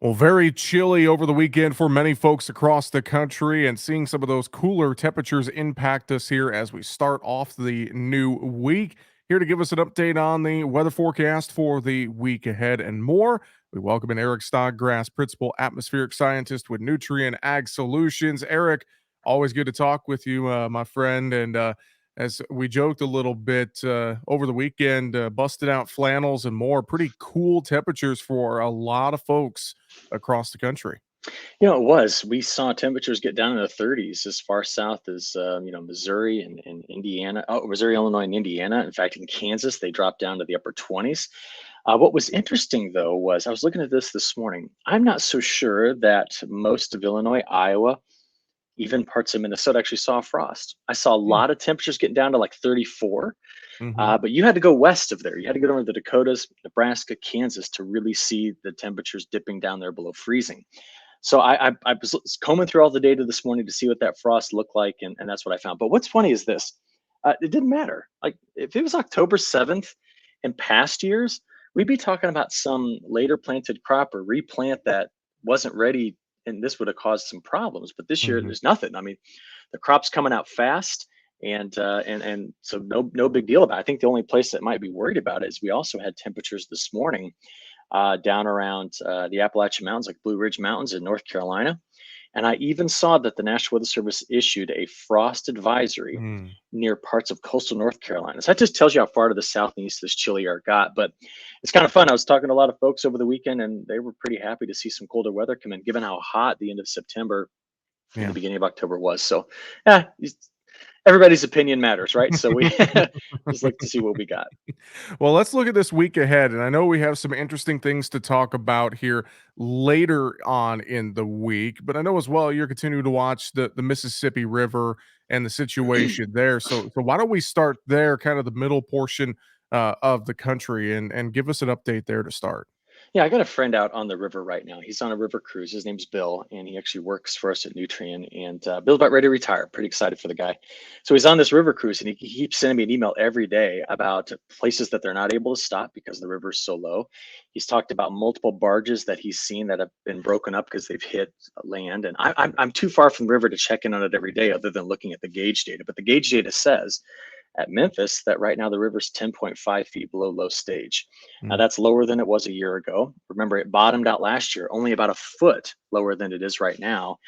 Well, very chilly over the weekend for many folks across the country, and seeing some of those cooler temperatures impact us here as we start off the new week. Here to give us an update on the weather forecast for the week ahead and more, we welcome in Eric Snodgrass, Principal Atmospheric Scientist with Nutrient Ag Solutions. Eric, always good to talk with you, my friend. And as we joked a little bit over the weekend, busted out flannels and more, pretty cool temperatures for a lot of folks across the country. It was. We saw temperatures get down in the 30s as far south as Missouri and Indiana. Oh, Missouri, Illinois, and Indiana. In fact, in Kansas, they dropped down to the upper 20s. What was interesting, though, was I was looking at this morning. I'm not so sure that most of Illinois, Iowa, even parts of Minnesota actually saw frost. I saw a Mm, lot of temperatures getting down to like 34, mhm. but you had to go west of there. You had to go over the Dakotas, Nebraska, Kansas to really see the temperatures dipping down there below freezing. So I was combing through all the data this morning to see what that frost looked like, and that's what I found. But what's funny is this: it didn't matter. Like if it was October 7th in past years, we'd be talking about some later planted crop or replant that wasn't ready, and this would have caused some problems. But this year, Mhm. there's nothing. I mean, the crop's coming out fast, and so no big deal about it. I think the only place that might be worried about it is we also had temperatures this morning down around the Appalachian Mountains, like Blue Ridge Mountains in North Carolina. And I even saw that the National Weather Service issued a frost advisory Mm. near parts of coastal North Carolina. So that just tells you how far to the south and east this chilly air got. But it's kind of fun. I was talking to a lot of folks over the weekend, and they were pretty happy to see some colder weather come in, given how hot the end of September and the Yeah. beginning of October was. So, yeah, everybody's opinion matters, right? So we just look to see what we got. Well, let's look at this week ahead. And I know we have some interesting things to talk about here later on in the week, but I know as well you're continuing to watch the Mississippi River and the situation there. So why don't we start there, kind of the middle portion of the country, and give us an update there to start. Yeah, I got a friend out on the river right now. He's on a river cruise. His name's Bill, and he actually works for us at Nutrien. And Bill's about ready to retire. Pretty excited for the guy. So he's on this river cruise, and he keeps sending me an email every day about places that they're not able to stop because the river's so low. He's talked about multiple barges that he's seen that have been broken up because they've hit land. And I'm too far from the river to check in on it every day, other than looking at the gauge data. But the gauge data says at Memphis that right now the river's 10.5 feet below low stage. Now Mm. that's lower than it was a year ago. Remember, it bottomed out last year, only about a foot lower than it is right now.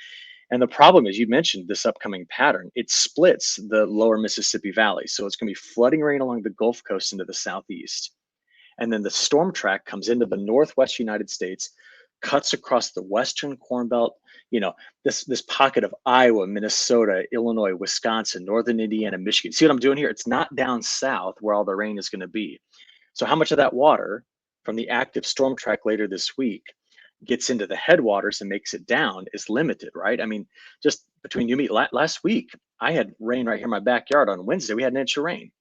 And the problem is, you mentioned this upcoming pattern. It splits the lower Mississippi Valley. So it's going to be flooding rain along the Gulf Coast into the southeast. And then the storm track comes into the northwest United States, cuts across the western Corn Belt, you know, this pocket of Iowa, Minnesota, Illinois, Wisconsin, northern Indiana, Michigan. See what I'm doing here? It's not down south where all the rain is going to be. So how much of that water from the active storm track later this week gets into the headwaters and makes it down is limited, right? I mean, just between you and me, last week I had rain right here in my backyard. On Wednesday we had an inch of rain.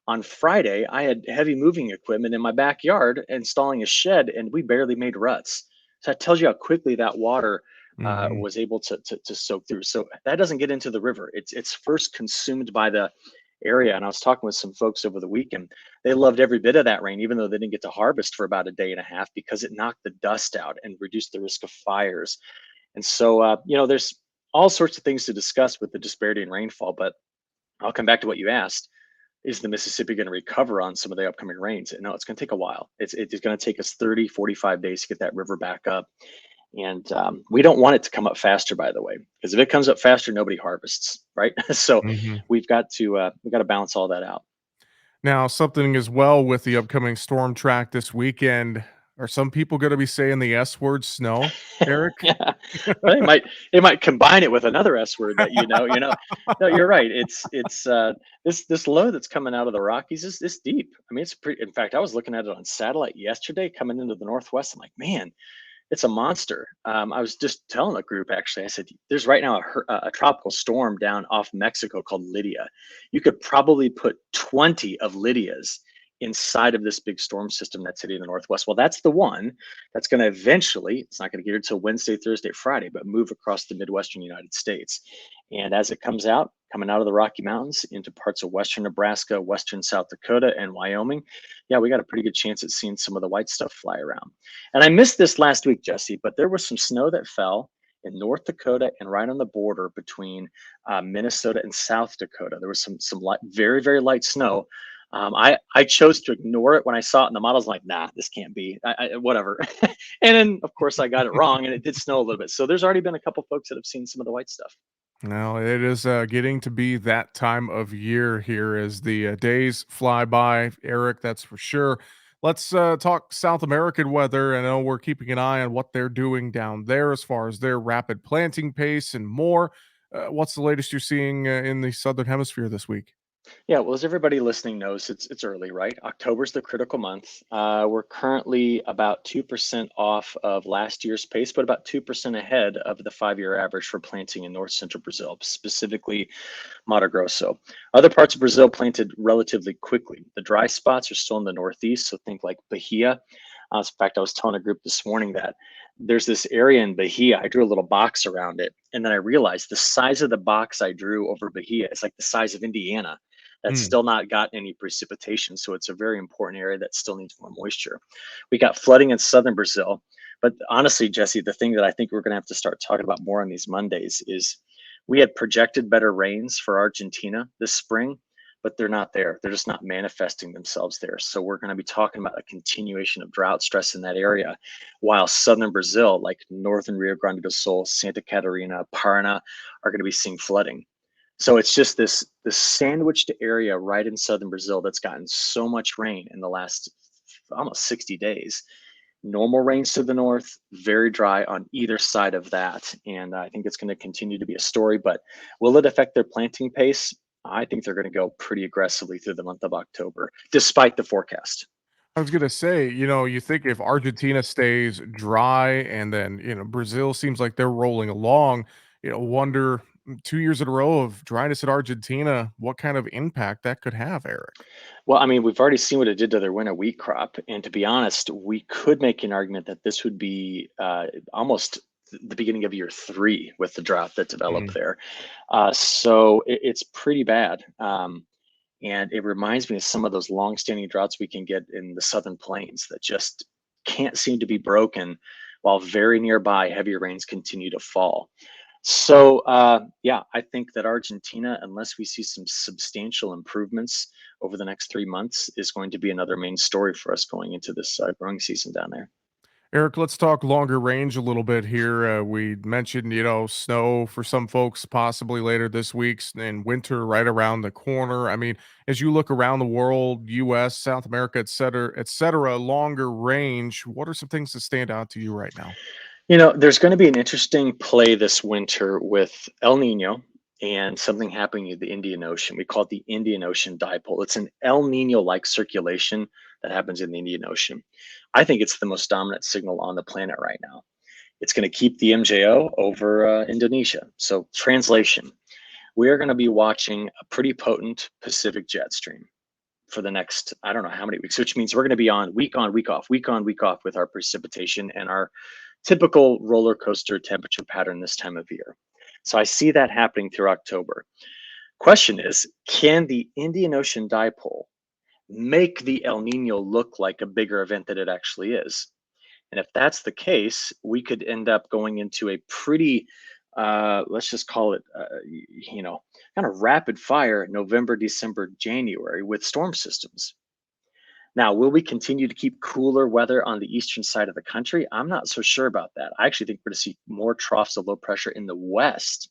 On Friday, I had heavy moving equipment in my backyard installing a shed, and we barely made ruts. So that tells you how quickly that water Mhm. was able to soak through. So that doesn't get into the river. It's first consumed by the area. And I was talking with some folks over the weekend. They loved every bit of that rain, even though they didn't get to harvest for about a day and a half because it knocked the dust out and reduced the risk of fires. And so, there's all sorts of things to discuss with the disparity in rainfall. But I'll come back to what you asked. Is the Mississippi going to recover on some of the upcoming rains? No, it's going to take a while. It's going to take us 30, 45 days to get that river back up. And we don't want it to come up faster, by the way, because if it comes up faster, nobody harvests, right? So Mhm. we've got to balance all that out. Now, something as well with the upcoming storm track this weekend. Are some people going to be saying the S word, snow, Eric? Yeah, well, they might combine it with another S word that No, you're right. It's this low that's coming out of the Rockies is deep. I mean, it's pretty. In fact, I was looking at it on satellite yesterday, coming into the Northwest. I'm like, man, it's a monster. I was just telling the group actually. I said, "There's right now a tropical storm down off Mexico called Lydia. You could probably put 20 of Lydias inside of this big storm system that's hitting the northwest. Well, that's the one that's going to eventually, it's not going to get here until Wednesday, Thursday, Friday, but move across the Midwestern United States. And as it comes out, coming out of the Rocky Mountains into parts of western Nebraska, western South Dakota, and Wyoming, yeah, we got a pretty good chance at seeing some of the white stuff fly around. And I missed this last week, Jesse, but there was some snow that fell in North Dakota and right on the border between Minnesota and South Dakota. There was some light, very very light snow. I chose to ignore it when I saw it in the models. Like, nah, this can't be. Whatever. And then of course I got it wrong, and it did snow a little bit. So there's already been a couple folks that have seen some of the white stuff. Now it is getting to be that time of year here as the days fly by, Eric. That's for sure. Let's talk South American weather. I know we're keeping an eye on what they're doing down there as far as their rapid planting pace and more. What's the latest you're seeing in the southern hemisphere this week? Yeah, well, as everybody listening knows, it's early, right? October's the critical month. We're currently about 2% off of last year's pace, but about 2% ahead of the 5-year average for planting in north central Brazil, specifically Mato Grosso. Other parts of Brazil planted relatively quickly. The dry spots are still in the northeast, so think like Bahia. In fact, I was telling a group this morning that there's this area in Bahia. I drew a little box around it, and then I realized the size of the box I drew over Bahia is like the size of Indiana. That's Mm. still not got any precipitation, so it's a very important area that still needs more moisture. We got flooding in southern Brazil, but honestly, Jesse, the thing that I think we're going to have to start talking about more on these Mondays is we had projected better rains for Argentina this spring, but they're not there. They're just not manifesting themselves there. So we're going to be talking about a continuation of drought stress in that area, while southern Brazil, like northern Rio Grande do Sul, Santa Catarina, Paraná, are going to be seeing flooding. So it's just this sandwiched area right in southern Brazil that's gotten so much rain in the last almost 60 days. Normal rains to the north, very dry on either side of that. And I think it's going to continue to be a story, but will it affect their planting pace? I think they're going to go pretty aggressively through the month of October, despite the forecast. I was gonna say, you think if Argentina stays dry and then, Brazil seems like they're rolling along, wonder 2 years in a row of dryness in Argentina, what kind of impact that could have, Eric. Well, I mean, we've already seen what it did to their winter wheat crop. And to be honest, we could make an argument that this would be almost the beginning of year three with the drought that developed Mm. there. So it's pretty bad. And it reminds me of some of those long-standing droughts we can get in the southern plains that just can't seem to be broken while very nearby heavy rains continue to fall. So, yeah, I think that Argentina, unless we see some substantial improvements over the next 3 months, is going to be another main story for us going into this growing season down there. Eric, let's talk longer range a little bit here. We mentioned, snow for some folks possibly later this week and winter right around the corner. I mean, as you look around the world, US, South America, et cetera, longer range, what are some things that stand out to you right now? There's going to be an interesting play this winter with El Nino and something happening in the Indian Ocean. We call it the Indian Ocean dipole. It's an El Nino like circulation that happens in the Indian Ocean. I think it's the most dominant signal on the planet right now. It's going to keep the MJO over Indonesia. So, translation, we are going to be watching a pretty potent Pacific jet stream for the next, I don't know how many weeks, which means we're going to be on, week off, week on, week off with our precipitation and our typical roller coaster temperature pattern this time of year. So I see that happening through October. Question is, can the Indian Ocean dipole make the El Nino look like a bigger event than it actually is? And if that's the case, we could end up going into a pretty, let's just call it, kind of rapid fire November, December, January with storm systems. Now, will we continue to keep cooler weather on the eastern side of the country? I'm not so sure about that. I actually think we're going to see more troughs of low pressure in the west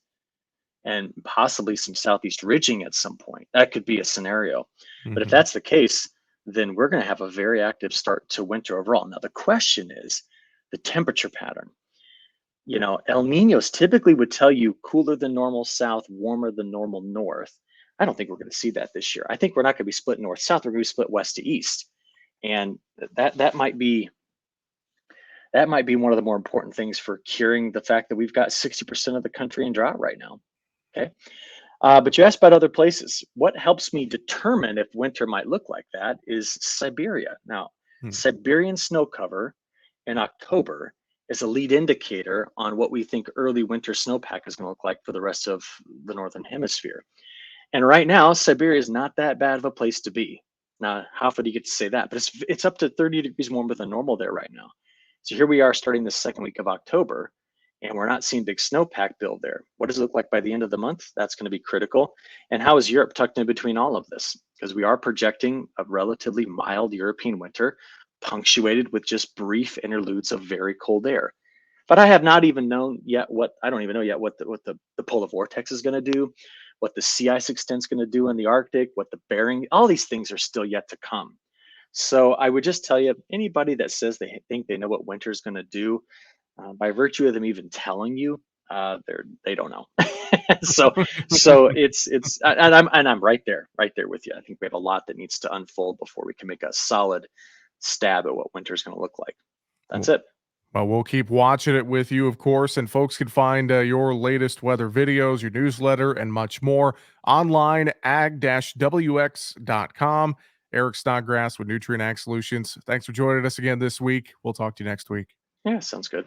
and possibly some southeast ridging at some point. That could be a scenario. But if Mhm. that's the case, then we're going to have a very active start to winter overall. Now, the question is the temperature pattern. El Ninos typically would tell you cooler than normal south, warmer than normal north. I don't think we're going to see that this year. I think we're not going to be split north south. We're going to be split west to east, and that might be one of the more important things for curing the fact that we've got 60% of the country in drought right now. Okay. But you asked about other places. What helps me determine if winter might look like that is Siberia. Now, Hmm. Siberian snow cover in October is a lead indicator on what we think early winter snowpack is going to look like for the rest of the northern hemisphere. And right now, Siberia is not that bad of a place to be. Now, how often do you get to say that? But it's up to 30 degrees warmer than normal there right now. So here we are starting the second week of October, and we're not seeing big snowpack build there. What does it look like by the end of the month? That's going to be critical. And how is Europe tucked in between all of this? Because we are projecting a relatively mild European winter, punctuated with just brief interludes of very cold air. But I have not even known yet what I don't even know yet what the polar vortex is going to do, what the sea ice extent is going to do in the Arctic, what the Bering, all these things are still yet to come. So I would just tell you, anybody that says they think they know what winter is going to do, by virtue of them even telling you, they don't know. so and I'm right there with you. I think we have a lot that needs to unfold before we can make a solid stab at what winter is going to look like. That's Well, it. well, we'll keep watching it with you, of course, and folks can find your latest weather videos, your newsletter, and much more online, ag-wx.com. Eric Snodgrass with Nutrient Ag Solutions. Thanks for joining us again this week. We'll talk to you next week. Yeah, sounds good.